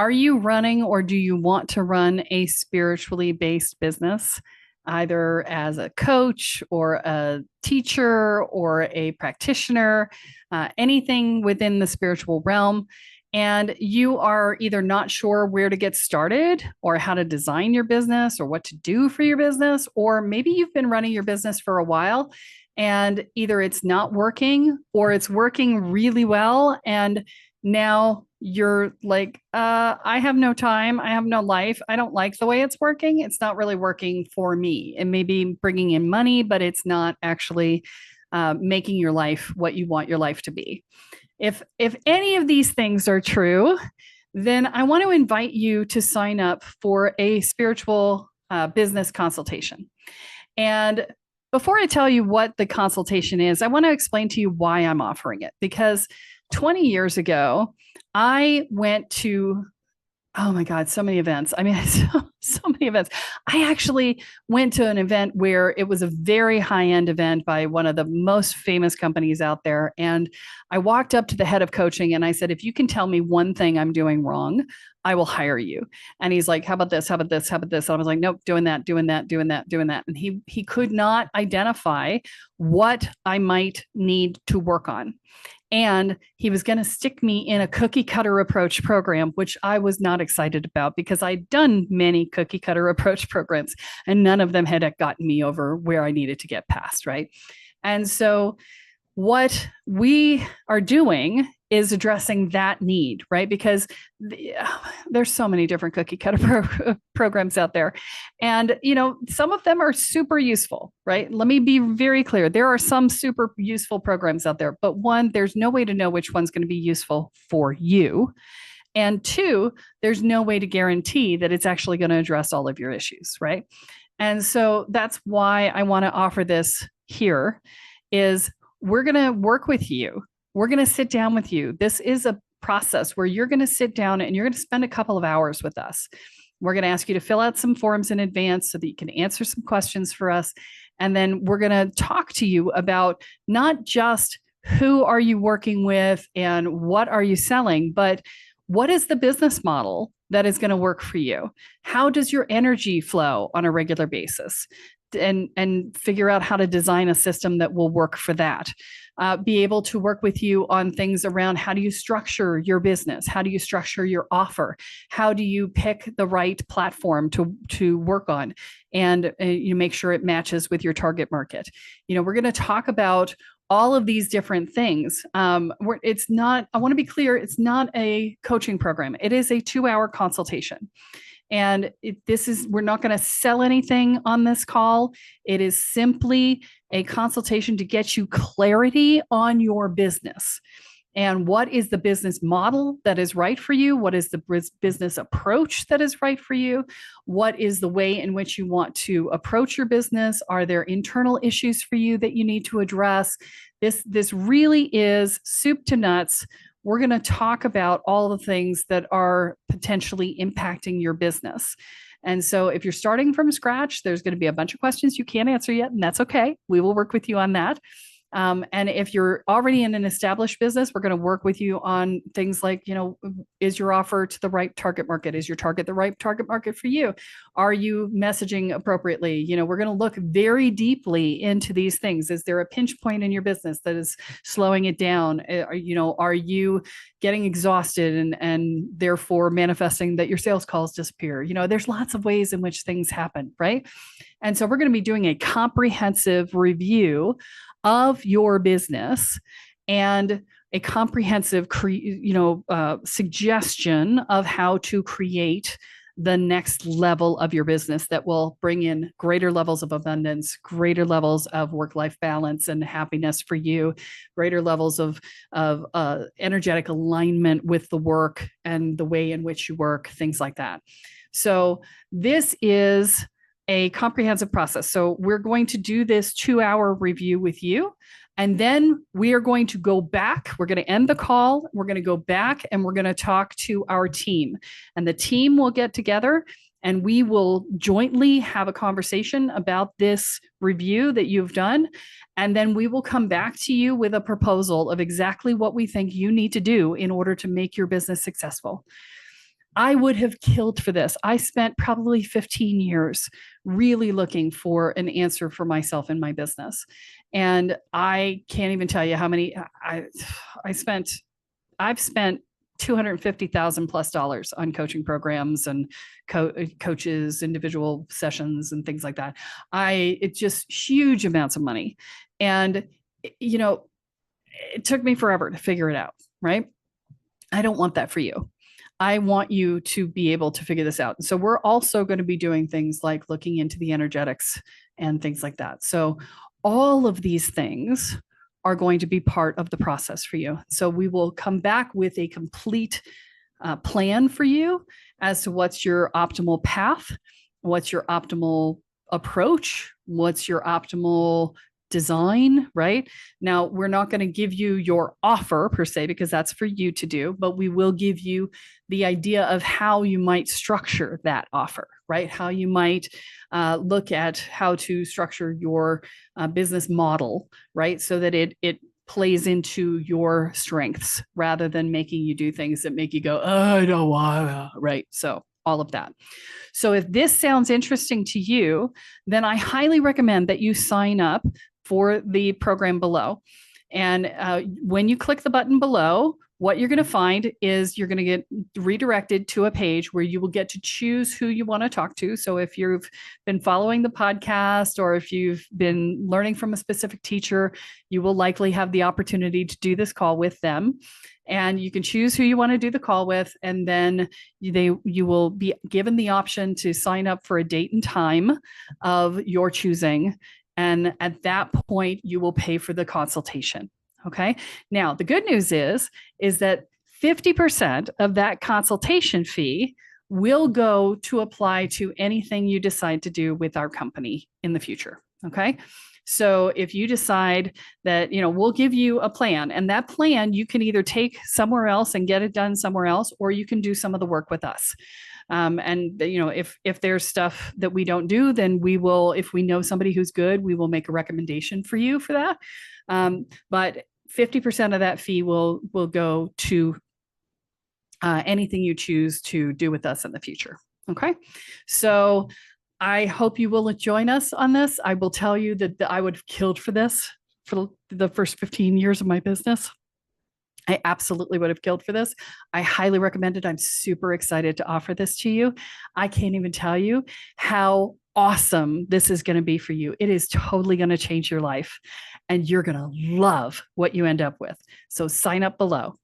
Are you running or do you want to run a spiritually based business, either as a coach or a teacher or a practitioner, anything within the spiritual realm? And you are either not sure where to get started or how to design your business or what to do for your business, or maybe you've been running your business for a while and either it's not working or it's working really well. And now you're like, I have no time. I have no life. I don't like the way it's working. It's not really working for me. It may be bringing in money, but it's not actually making your life what you want your life to be. If any of these things are true, then I want to invite you to sign up for a spiritual business consultation. And before I tell you what the consultation is, I want to explain to you why I'm offering it. Because 20 years ago, I went to, oh my God, so many events. I mean, so many events. I actually went to an event where it was a very high-end event by one of the most famous companies out there. And I walked up to the head of coaching and I said, if you can tell me one thing I'm doing wrong, I will hire you. And he's like, how about this? How about this? How about this? And I was like, nope, doing that, doing that, doing that, doing that. And he could not identify what I might need to work on. And he was going to stick me in a cookie cutter approach program, which I was not excited about because I'd done many cookie cutter approach programs and none of them had gotten me over where I needed to get past. Right. And so what we are doing is addressing that need, right? Because there's so many different cookie cutter programs out there. And, some of them are super useful, right? Let me be very clear. There are some super useful programs out there, but one, there's no way to know which one's going to be useful for you. And two, there's no way to guarantee that it's actually going to address all of your issues, right? And so that's why I want to offer this here is we're going to work with you. We're going to sit down with you. This is a process where you're going to sit down and you're going to spend a couple of hours with us. We're going to ask you to fill out some forms in advance so that you can answer some questions for us. And then we're going to talk to you about not just who are you working with and what are you selling, but what is the business model that is going to work for you? How does your energy flow on a regular basis? And figure out how to design a system that will work for that. Be able to work with you on things around how do you structure your business? How do you structure your offer? How do you pick the right platform to work on and you make sure it matches with your target market? We're going to talk about all of these different things. It's not, I want to be clear, it's not a coaching program. It is a 2-hour consultation. And we're not going to sell anything on this call. It is simply a consultation to get you clarity on your business and what is the business model that is right for you? What is the business approach that is right for you? What is the way in which you want to approach your business? Are there internal issues for you that you need to address? This really is soup to nuts. We're going to talk about all the things that are potentially impacting your business. And so if you're starting from scratch, there's going to be a bunch of questions you can't answer yet, and that's okay. We will work with you on that. And if you're already in an established business, we're going to work with you on things like, is your offer to the right target market? Is your target the right target market for you? Are you messaging appropriately? We're going to look very deeply into these things. Is there a pinch point in your business that is slowing it down? Are you getting exhausted and therefore manifesting that your sales calls disappear? There's lots of ways in which things happen, right? And so we're going to be doing a comprehensive review of your business and a comprehensive suggestion of how to create the next level of your business that will bring in greater levels of abundance, greater levels of work-life balance and happiness for you, greater levels of energetic alignment with the work and the way in which you work, things like that. So this is a comprehensive process. So we're going to do this 2-hour review with you. And then we are going to go back. We're going to end the call. We're going to go back and we're going to talk to our team. And the team will get together and we will jointly have a conversation about this review that you've done. And then we will come back to you with a proposal of exactly what we think you need to do in order to make your business successful. I would have killed for this. I spent probably 15 years really looking for an answer for myself in my business. And I can't even tell you how many I spent I've spent 250,000 plus dollars on coaching programs and coaches, individual sessions and things like that. It's just huge amounts of money. And you know, it took me forever to figure it out, right? I don't want that for you. I want you to be able to figure this out. And so we're also going to be doing things like looking into the energetics and things like that. So all of these things are going to be part of the process for you. So we will come back with a complete plan for you as to what's your optimal path, what's your optimal approach, what's your optimal design, right? Now, we're not going to give you your offer per se, because that's for you to do, but we will give you the idea of how you might structure that offer, right? How you might look at how to structure your business model, right? So that it plays into your strengths rather than making you do things that make you go, oh, I don't want to, right? So all of that. So if this sounds interesting to you, then I highly recommend that you sign up for the program below. And when you click the button below, what you're going to find is you're going to get redirected to a page where you will get to choose who you want to talk to. So if you've been following the podcast or if you've been learning from a specific teacher, you will likely have the opportunity to do this call with them. And you can choose who you want to do the call with, and then you will be given the option to sign up for a date and time of your choosing. And at that point, you will pay for the consultation. Okay. Now, the good news is that 50% of that consultation fee will go to apply to anything you decide to do with our company in the future. Okay. So if you decide that, we'll give you a plan, and that plan you can either take somewhere else and get it done somewhere else, or you can do some of the work with us. And if there's stuff that we don't do, then we will, if we know somebody who's good, we will make a recommendation for you for that. But 50% of that fee will go to anything you choose to do with us in the future. Okay. So I hope you will join us on this. I will tell you that I would have killed for this for the first 15 years of my business. I absolutely would have killed for this. I highly recommend it. I'm super excited to offer this to you. I can't even tell you how awesome this is going to be for you. It is totally going to change your life, and you're going to love what you end up with. So sign up below.